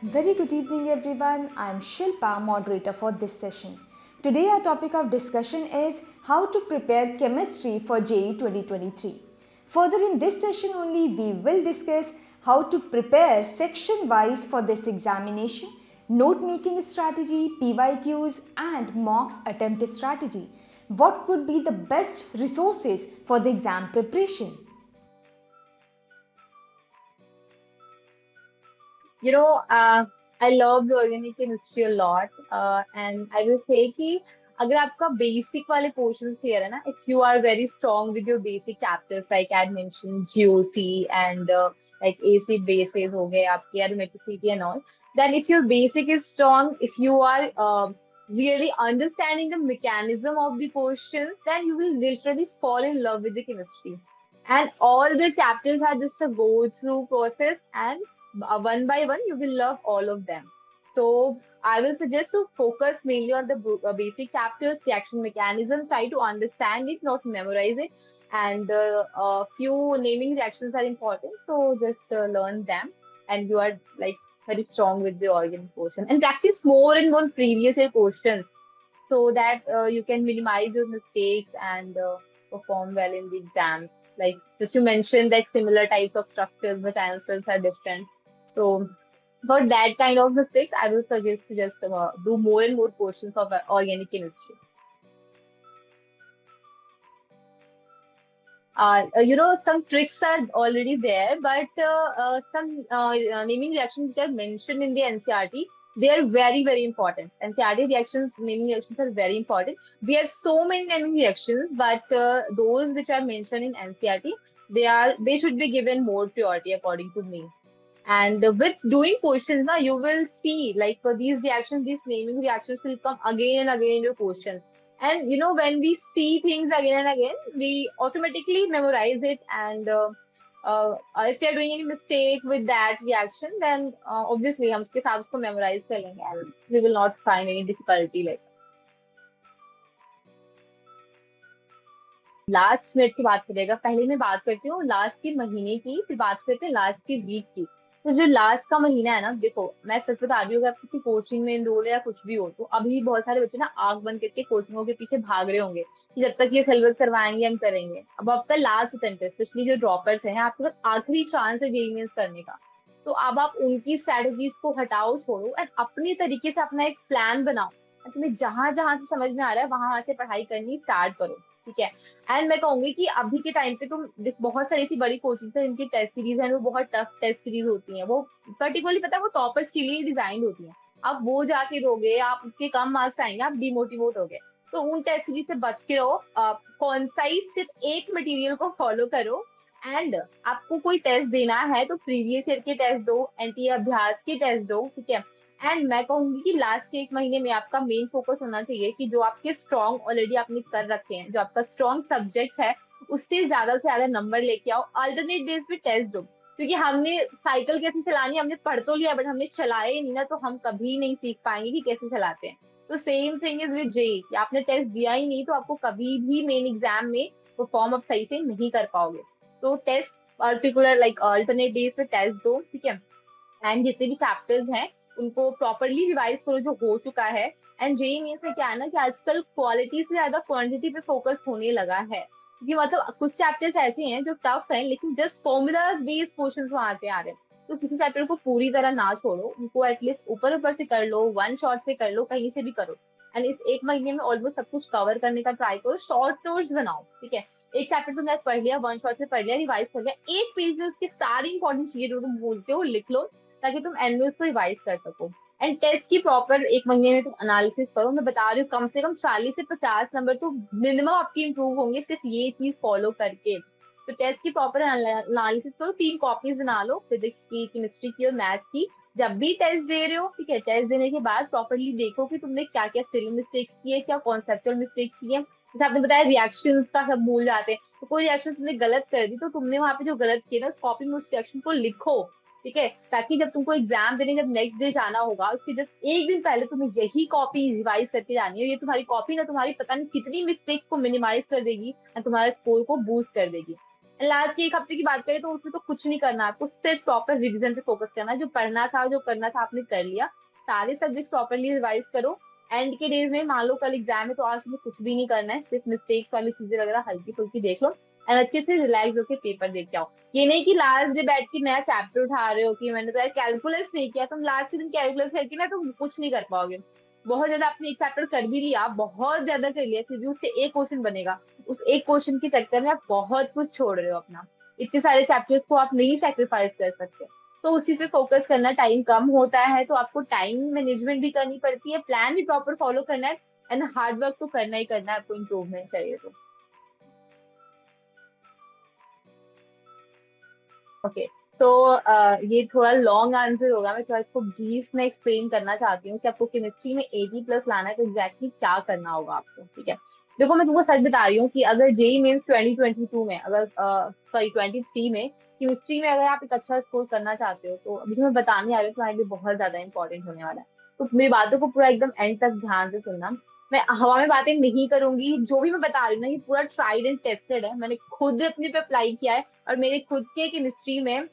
Very good evening, everyone. I'm Shilpa, moderator for this session. Today, our topic of discussion is how to prepare chemistry for JEE 2023. Further, in this session only, we will discuss how to prepare section wise for this examination, note making strategy, PYQs, and mocks attempt strategy. What could be the best resources for the exam preparation? You know, I love the organic chemistry a lot, and I will say कि अगर आपका basic वाले portions clear है ना, if you are very strong with your basic chapters like I had mentioned GOC and like acid bases हो गए आपके aromaticity and all, then if your basic is strong, if you are really understanding the mechanism of the questions, then you will literally fall in love with the chemistry. And all the chapters are just a go through process, and one by one you will love all of them. So I will suggest to focus mainly on the basic chapters, reaction mechanism, try to understand it, not memorize it. And a few naming reactions are important, so just learn them, and you are like very strong with the organic portion. And practice more and more previous year questions so that you can minimize your mistakes and perform well in the exams. Like just you mentioned, like similar types of structures, but answers are different. So for that kind of mistakes, I will suggest to just do more and more portions of organic chemistry. Some tricks are already there, but some naming reactions which are mentioned in the NCRT, they are very, very important. NCRT reactions, naming reactions are very important. We have so many naming reactions, but those which are mentioned in NCRT, they should be given more priority according to me. And with doing questions, now you will see like these reactions, these naming reactions will come again and again in your questions. And when we see things again and again, we automatically memorize it. And if we are doing any mistake with that reaction, then obviously हम उसके साथ उसको memorize कर लेंगे and we will not find any difficulty later. Last minute की बात करेगा, पहले मैं बात करती हूँ लास्ट के महीने की, फिर बात करते हैं लास्ट के वीक की। तो जो लास्ट का महीना है ना, देखो मैं सच बता रही हूँ, अगर आप किसी कोचिंग में एनरोल है या कुछ भी हो, तो अभी बहुत सारे बच्चे ना आंख बंद करके कोचिंगों के पीछे भाग रहे होंगे कि जब तक ये सिलेबस करवाएंगे हम करेंगे। अब आपका लास्ट अटेम्प्ट है, स्पेशली जो ड्रॉपर्स हैं, आपके पास आखिरी चांस है जेईई मेंस करने का। तो अब आप उनकी स्ट्रेटेजीज को हटाओ, छोड़ो, एंड अपने तरीके से अपना एक प्लान बनाओ। और तुम्हें जहां जहां से समझ में आ रहा है वहां से पढ़ाई करनी स्टार्ट करो, ठीक है। एंड मैं कहूंगी कि अभी के टाइम पे तुम बहुत सारी ऐसी बड़ी कोचिंग है जिनकी टेस्ट सीरीज है, वो बहुत टफ टेस्ट सीरीज होती है, वो पर्टिकुलरली पता है वो टॉपर्स के लिए डिजाइन होती है। आप वो जाके दोगे, आप उसके कम मार्क्स आएंगे, आप डिमोटिवेट हो गए। तो उन टेस्ट सीरीज से बच के रहो, कॉन्साइज सिर्फ एक मटेरियल को फॉलो करो। एंड आपको कोई टेस्ट देना है तो प्रीवियस ईयर के टेस्ट दो, एनटीए अभ्यास के टेस्ट दो, ठीक है। एंड मैं कहूंगी कि लास्ट के एक महीने में आपका मेन फोकस होना चाहिए कि जो आपके स्ट्रॉन्ग ऑलरेडी आपने कर रखे हैं, जो आपका स्ट्रॉन्ग सब्जेक्ट है, उससे ज्यादा से ज्यादा नंबर लेके आओ। अल्टरनेट डेज पे टेस्ट दो, क्योंकि हमने साइकिल कैसे चलानी है, हमने पढ़ तो लिया, बट हमने चलाया ही नहीं ना, तो हम कभी नहीं सीख पाएंगे कि कैसे चलाते हैं। तो same thing is with JEE, कि आपने टेस्ट दिया ही नहीं तो आपको कभी भी मेन एग्जाम में परफॉर्म आप सही से नहीं कर पाओगे। तो test particular like alternate days पे टेस्ट दो, ठीक है। एंड जितने भी चैप्टर्स हैं उनको प्रॉपरली रिवाइज करो जो हो चुका है। एंड जेई मेंस में क्या है ना कि आजकल क्वालिटी से ज्यादा क्वांटिटी पे फोकस होने लगा है, क्योंकि मतलब कुछ चैप्टर्स ऐसे हैं जो टफ हैं, लेकिन जस्ट फॉर्मूलाज बेस्ड क्वेश्चंस वहां पे आ रहे हैं। तो किसी चैप्टर को पूरी तरह ना छोड़ो, उनको एटलीस्ट ऊपर ऊपर से कर लो, वन शॉट से कर लो, कहीं से भी करो। एंड इस एक महीने में ऑलमोस्ट सब कुछ कवर करने का ट्राई करो, शॉर्ट नोट्स बनाओ, ठीक है। एक चैप्टर तुमने आज पढ़ लिया, वन शॉट से पढ़ लिया, रिवाइज कर लिया, एक पेज में उसकी सारी इंपॉर्टेंट चीजें जो तुम भूलते हो लिख लो, ताकि तुम एंड में उसको रिवाइज कर सको। एंड टेस्ट की प्रॉपर एक महीने में तुम एनालिसिस करो, मैं बता रही हूँ कम से कम 40 से 50 नंबर तो मिनिमम आपके इंप्रूव होंगे सिर्फ ये चीज फॉलो करके। तो टेस्ट की प्रॉपर एनालिसिस करो, 3 कॉपीज बना लो, फिजिक्स की, केमिस्ट्री की और मैथ्स की। जब भी टेस्ट दे रहे हो, ठीक है, टेस्ट देने के बाद प्रॉपरली देखो कि तुमने क्या क्या सिली मिस्टेक्स की है, क्या कॉन्सेप्चुअल मिस्टेक्स की है। जैसे आपने बताया रिएक्शंस का सब भूल जाते हैं, तो कोई रिएक्शन तुमने गलत कर दी, तो तुमने वहां पे जो गलत किया ना, उस कॉपी में उस रिएक्शन को लिखो, ठीक है। ताकि जब तुमको एग्जाम देने जब नेक्स्ट डे जाना होगा, उसके जस्ट एक दिन पहले तुम्हें यही कॉपी रिवाइज करके जानी है। ये तुम्हारी कॉपी ना तुम्हारी पता नहीं कितनी मिस्टेक्स को मिनिमाइज कर देगी और तुम्हारे स्कोर को बूस्ट कर देगी। लास्ट के एक हफ्ते की बात करें तो उसमें तो कुछ नहीं करना, आपको सिर्फ प्रॉपर रिवीजन पे फोकस करना है। जो पढ़ना था, जो करना था आपने कर लिया, सारे सब्जेक्ट प्रॉपरली रिवाइज करो। एंड के डेज में मान लो कल एग्जाम है तो आज तुम्हें कुछ भी नहीं करना है, सिर्फ मिस्टेक वाली चीजें वगैरह हल्की फुल्की देख लो एंड अच्छे से रिलैक्स होकर पेपर देख के आओ। ये नहीं कि लास्ट डे बैठ के नया चैप्टर उठा रहे हो कि मैंने तो यार कैलकुलस नहीं किया, तुम लास्ट के दिन कैलकुलस करके ना तुम कुछ नहीं कर पाओगे। बहुत ज्यादा आपने एक चैप्टर कर भी लिया, बहुत ज्यादा कर लिया, फिर भी उससे एक क्वेश्चन बनेगा, उस एक क्वेश्चन के चक्कर में आप बहुत कुछ छोड़ रहे हो अपना। इतने सारे चैप्टर्स को आप नहीं सेक्रीफाइस कर सकते। तो उसी पे फोकस करना, टाइम कम होता है तो आपको टाइम मैनेजमेंट भी करनी पड़ती है, प्लान भी प्रॉपर फॉलो करना है एंड हार्ड वर्क तो करना ही करना है, आपको इम्प्रूवमेंट चाहिए तो। ओके, सो ये थोड़ा लॉन्ग आंसर होगा, मैं थोड़ा इसको ब्रीफ में एक्सप्लेन करना चाहती हूँ कि आपको केमिस्ट्री में 80+ लाना है तो एग्जैक्टली क्या करना होगा आपको, ठीक है। देखो मैं तुमको सच बता रही हूँ कि अगर जेई मेंस 2022 में, अगर सॉरी 23 में केमिस्ट्री में अगर आप एक अच्छा स्कोर करना चाहते हो तो अभी जो मैं बताने आ रही हूँ तुम्हारे लिए बहुत ज्यादा इंपॉर्टेंट होने वाला है। तो मेरी बातों को पूरा एकदम एंड तक ध्यान से सुनना। मैं हवा में बातें नहीं करूंगी, जो भी मैं बता रही हूँ ना ये पूरा ट्राइड एंड टेस्टेड है, मैंने खुद अपने पे अप्लाई किया है। और मेरे खुद के केमिस्ट्री में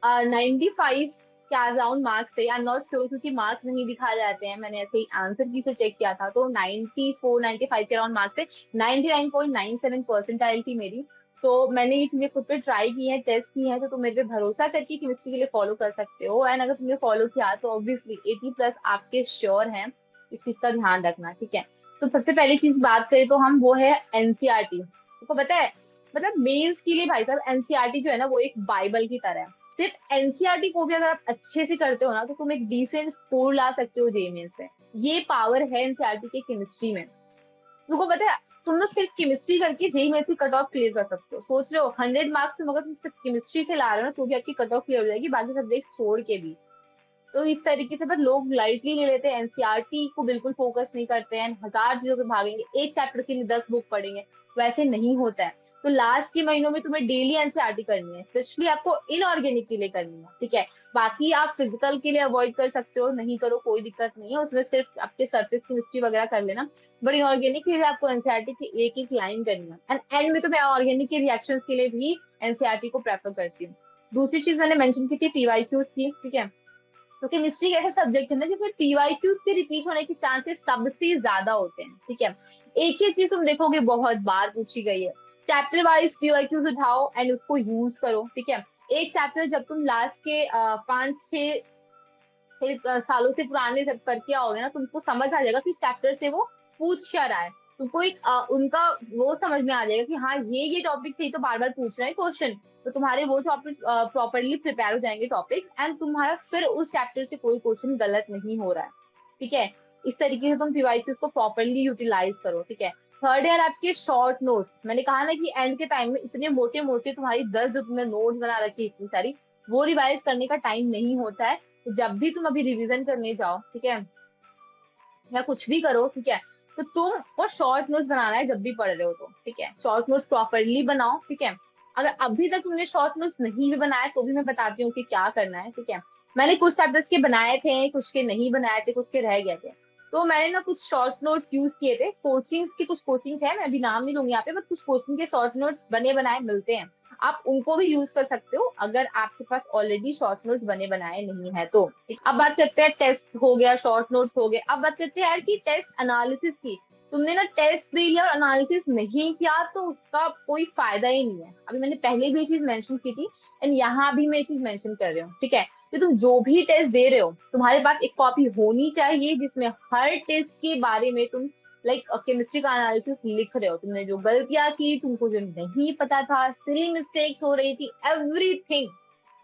95 के अराउंड मार्क्स थे। आई एम नॉट श्योर क्योंकि मार्क्स नहीं दिखाए जाते हैं, मैंने ऐसे ही आंसर की से चेक किया था तो 94 95 के अराउंड मार्क्स थे। 99.97 परसेंटाइल थी मेरी। तो मैंने ये चीजें खुद पे ट्राई की है, टेस्ट की है, तो तुम मेरे पे भरोसा करके केमिस्ट्री के लिए फॉलो कर सकते हो। एंड अगर तुमने फॉलो किया तो ऑब्वियसली 80+ आपके श्योर हैं। इस चीज का ध्यान रखना, ठीक है। तो सबसे पहली चीज बात करें तो हम वो है एनसीईआरटी। तुमको पता है, मतलब मेंस के लिए भाई साहब एनसीईआरटी जो है ना वो एक बाइबल की तरह है। सिर्फ एनसीईआरटी को भी अगर आप अच्छे से करते हो ना तो तुम एक डिसेंट स्कोर ला सकते हो जेईई मेंस में। ये पावर है एनसीईआरटी के केमिस्ट्री में। तुमको पता है, तुम ना सिर्फ केमिस्ट्री करके जेईई मेंस की कट ऑफ क्लियर कर सकते हो। सोच रहे हो 100 मार्क्स तुम अगर तुम सिर्फ केमिस्ट्री से ला रहे हो ना तो भी आपकी कट ऑफ क्लियर हो जाएगी, बाकी सब्जेक्ट छोड़ के भी। तो इस तरीके से पर लोग लाइटली ले लेते हैं, एनसीईआरटी को बिल्कुल फोकस नहीं करते हैं, हजार चीजों पे भागेंगे, एक चैप्टर के लिए 10 बुक पढ़ेंगे। वैसे नहीं होता है। तो लास्ट के महीनों में तुम्हें डेली एनसीईआरटी करनी है, स्पेशली आपको इनऑर्गेनिक के लिए करनी है, ठीक है। बाकी आप फिजिकल के लिए अवॉइड कर सकते हो, नहीं करो कोई दिक्कत नहीं है, उसमें सिर्फ आपके सरफेस केमिस्ट्री वगैरह कर लेना। बट इनऑर्गेनिक के लिए आपको एनसीईआरटी की एक एक लाइन करनी है एंड एंड में तो मैं ऑर्गेनिक के रिएक्शंस के लिए भी एनसीईआरटी को प्रेफर करती हूँ। दूसरी चीज मैंने मेंशन की थी पीवाईक्यूज की, ठीक है। तो केमिस्ट्री एक ऐसा सब्जेक्ट है ना जिसमें पीवाईक्यूज के रिपीट होने के चांसेस सबसे ज्यादा होते हैं, ठीक है। एक ही चीज तुम देखोगे बहुत बार पूछी गई है, चैप्टर वाइज पीवाईक्यूज उठाओ एंड उसको यूज करो, ठीक है। एक चैप्टर जब तुम लास्ट के 5-6 सालों से पुराने जब करके आओगे ना तुमको समझ आ जाएगा कि चैप्टर से वो पूछ क्या रहा है। तुमको एक उनका वो समझ में आ जाएगा कि हाँ ये टॉपिक से ही तो बार बार पूछ रहे हैं क्वेश्चन। तो तुम्हारे वो टॉपिक प्रॉपरली प्रिपेयर हो जाएंगे टॉपिक एंड तुम्हारा फिर उस चैप्टर से कोई क्वेश्चन गलत नहीं हो रहा है, ठीक है। इस तरीके से तुम पीवाईक्यूज को प्रॉपरली यूटिलाइज करो, ठीक है। थर्ड यार आपके शॉर्ट नोट्स, मैंने कहा ना कि एंड के टाइम में इतने मोटे मोटे तुम्हारी 10 जो तुमने नोट्स बना रखी है इतनी सारी, वो रिवाइज करने का टाइम नहीं होता है। तो जब भी तुम अभी रिवीजन करने जाओ, ठीक है, या कुछ भी करो, ठीक है, तो तुम वो शॉर्ट नोट्स बनाना है जब भी पढ़ रहे हो तो, ठीक है। शॉर्ट नोट्स प्रॉपरली बनाओ, ठीक है। अगर अभी तक तुमने शॉर्ट नोट्स नहीं भी बनाया तो भी मैं बताती हूँ कि क्या करना है, ठीक है। मैंने कुछ चैप्टर्स के बनाए थे, कुछ के नहीं बनाए थे, कुछ के रह गए थे। तो मैंने ना कुछ शॉर्ट नोट्स यूज किए थे, कोचिंग्स की कुछ कोचिंग है, मैं अभी नाम नहीं लूंगी यहाँ पे, बट कुछ कोचिंग के शॉर्ट नोट्स बने बनाए मिलते हैं। आप उनको भी यूज कर सकते हो अगर आपके पास ऑलरेडी शॉर्ट नोट्स बने बनाए नहीं है तो, ठीक। अब बात करते हैं, टेस्ट हो गया, शॉर्ट नोट्स हो गए, अब बात करते हैं यार की टेस्ट एनालिसिस की। तुमने ना टेस्ट दे लिया और एनालिसिस नहीं किया तो उसका कोई फायदा ही नहीं है। अभी मैंने पहले भी ये चीज मेंशन की थी एंड यहाँ भी मैं ये चीज मेंशन कर रही हूँ, ठीक है। तो तुम जो भी टेस्ट दे रहे हो तुम्हारे पास एक कॉपी होनी चाहिए जिसमें हर टेस्ट के बारे में तुम लाइक केमिस्ट्री का एनालिसिस लिख रहे हो, तुमने जो गलतियां की, तुमको जो नहीं पता था, सिली मिस्टेक्स हो रही थी, एवरीथिंग।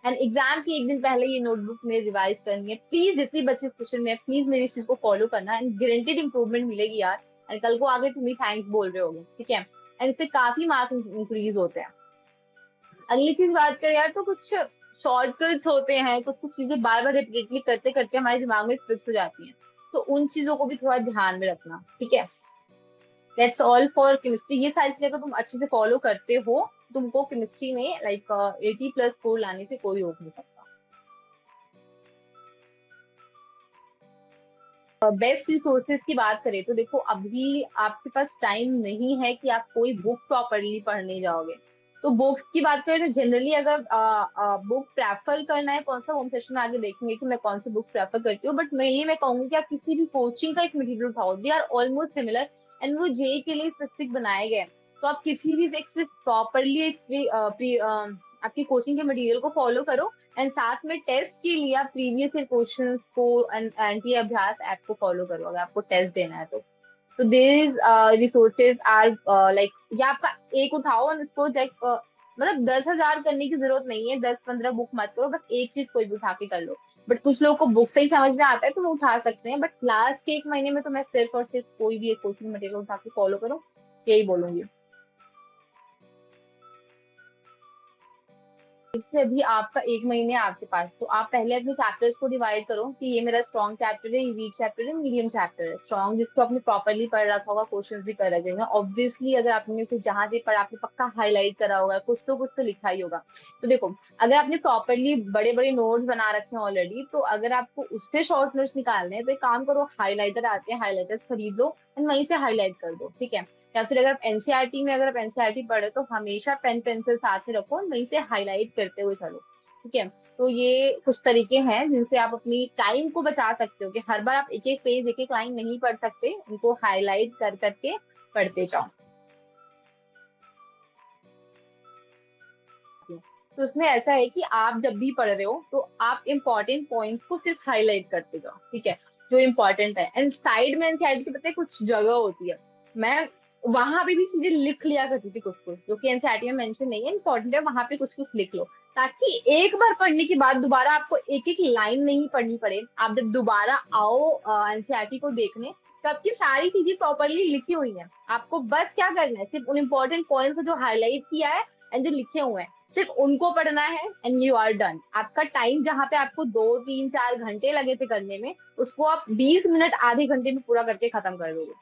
एंड एग्जाम के एक दिन पहले ये नोटबुक में रिवाइज करनी है प्लीज, जितनी बच्चे सेशन में प्लीज मेरी इस चीज को फॉलो करना एंड गारंटेड इंप्रूवमेंट मिलेगी यार। एंड कल को आगे तुम ही थैंक्स बोल रहे होगे, ठीक है। एंड इससे काफी मार्क्स इंक्रीज होते हैं। अगली चीज बात करें यार तो कुछ शॉर्टकट्स होते हैं, कुछ कुछ चीजें बार बार रिपीटेडली करते करते हमारे दिमाग में फिक्स हो जाती हैं। तो उन चीजों को भी थोड़ा ध्यान में रखना, ठीक है। That's all for chemistry. ये सारी चीजें अगर तुम अच्छे से फॉलो करते हो तुमको केमिस्ट्री में लाइक 80+ स्कोर लाने से कोई रोक नहीं सकता। बेस्ट रिसोर्सेज की बात करें तो देखो अभी आपके पास टाइम नहीं है कि आप कोई बुक प्रॉपरली पढ़ने जाओगे। तो बुक्स की बात करें तो जनरली अगर बुक प्रेफर करना है, कौन सा होम सेशन में आगे देखेंगे कि मैं कौन सी बुक प्रेफर करती हूँ, बट मेनली मैं कहूंगी कि आप किसी भी कोचिंग का एक मटेरियल उठाओ, they are almost similar and वो जेई के लिए स्पेसिफिक बनाए गए हैं। तो आप किसी भी एक सिर्फ प्रॉपरली आपकी कोचिंग के मटेरियल को फॉलो करो एंड साथ में टेस्ट के लिए आप प्रीवियस ईयर क्वेश्चंस को एंटी अभ्यास ऐप को फॉलो करो अगर आपको टेस्ट देना है तो these resources are like, या आपका एक उठाओ और उसको मतलब 10,000 करने की जरूरत नहीं है, 10-15 बुक मत करो, बस एक चीज कोई भी उठा के कर लो। बट कुछ लोगों को बुक से ही समझ में आता है तो वो उठा सकते हैं, बट लास्ट के 1 महीने में तो मैं सिर्फ और सिर्फ कोई भी एक कोचिंग मटेरियल उठा के फॉलो करो, यही बोलूंगी। इससे भी आपका 1 महीने आपके पास, तो आप पहले अपने चैप्टर्स को डिवाइड करो कि ये मेरा स्ट्रॉन्ग चैप्टर है, ये वीक चैप्टर है, मीडियम चैप्टर है। स्ट्रॉन्ग जिसको आपने प्रॉपरली पढ़ रखा होगा, क्वेश्चन भी कर रखे होंगे ऑब्वियसली, अगर आपने उसे जहां से पढ़ा आपने पक्का हाईलाइट करा होगा, कुछ तो लिखा ही होगा। तो देखो, अगर आपने प्रॉपरली बड़े बड़े नोट्स बना रखे हैं ऑलरेडी, तो अगर आपको उससे शॉर्ट नोट्स निकालने हैं तो एक काम करो, हाईलाइटर आते हैं, हाईलाइटर खरीद लो एंड वहीं से हाईलाइट कर दो, ठीक है। या फिर अगर आप एनसीईआरटी में, अगर आप एनसीईआरटी पढ़े तो हमेशा पेन पेंसिल साथ में रखो, वहीं से हाईलाइट करते हुए चलो, ठीक है। तो ये कुछ तरीके हैं जिनसे आप अपनी टाइम को बचा सकते हो कि हर बार आप एक एक पेज, एक एक लाइन नहीं पढ़ सकते, उनको हाईलाइट कर करके पढ़ते जाओ। तो उसमें ऐसा है कि आप जब भी पढ़ रहे हो तो आप इम्पोर्टेंट पॉइंट्स को सिर्फ हाईलाइट करते जाओ, ठीक है, जो इम्पोर्टेंट है। एंड साइड में एनसीईआरटी के पता है कुछ जगह होती है, मैं वहां पे भी चीजें लिख लिया करती थी, कुछ कुछ जो कि एनसीईआरटी में मेंशन नहीं है, इंपॉर्टेंट है, वहां पे कुछ कुछ लिख लो, ताकि एक बार पढ़ने के बाद दोबारा आपको एक एक लाइन नहीं पढ़नी पड़े। आप जब दोबारा आओ एनसीईआरटी को देखने, तो आपकी सारी चीजें प्रॉपरली लिखी हुई हैं, आपको बस क्या करना है, सिर्फ उन इम्पोर्टेंट पॉइंट्स को जो हाईलाइट किया है एंड जो लिखे हुए हैं, सिर्फ उनको पढ़ना है एंड यू आर डन। आपका टाइम जहाँ पे आपको 2-3-4 घंटे लगे थे करने में, उसको आप 20 मिनट आधे घंटे में पूरा करके खत्म कर दोगे।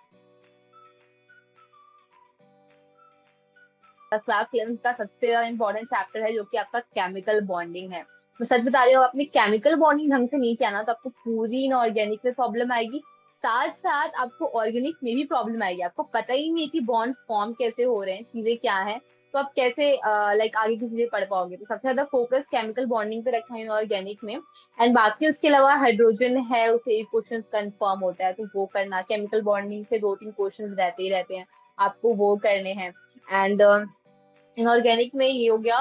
क्लास 11 का सबसे ज्यादा इंपॉर्टेंट चैप्टर है जो कि आपका केमिकल बॉन्डिंग है। मैं सच बता रही हूँ, आपने केमिकल बॉन्डिंग ढंग से नहीं किया ना तो आपको पूरी इनऑर्गेनिक में प्रॉब्लम आएगी, साथ साथ आपको ऑर्गेनिक में भी प्रॉब्लम आएगी। आपको पता ही नहीं कि बॉन्ड्स फॉर्म कैसे हो रहे हैं, चीजें क्या है, तो आप कैसे लाइक आगे की चीजें पढ़ पाओगे। तो सबसे ज्यादा फोकस केमिकल बॉन्डिंग पे रखना है इनऑर्गेनिक में। एंड बाकी उसके अलावा हाइड्रोजन है, उसे एक क्वेश्चन कंफर्म होता है तो वो करना, केमिकल बॉन्डिंग से 2-3 क्वेश्चन रहते ही रहते हैं, आपको वो करने हैं। एंड इनऑर्गेनिक में ये हो गया,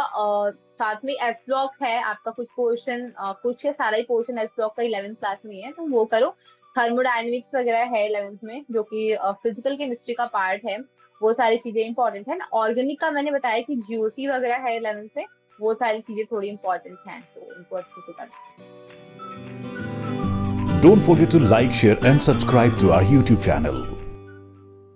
साथ में एस ब्लॉक है आपका, कुछ पोर्शन, कुछ या सारा ही पोर्शन एस ब्लॉक का 11th क्लास में ही है, तो वो करो। थर्मोडायनेमिक्स वगैरह है 11th में, जो कि फिजिकल केमिस्ट्री का पार्ट है, वो सारी चीजें इंपॉर्टेंट है ना। ऑर्गेनिक का मैंने बताया कि जीओसी वगैरह है 11th से, वो सारी चीजें थोड़ी इंपॉर्टेंट हैं, तो उनको अच्छे से करना। Don't forget to like, share and subscribe to our YouTube channel.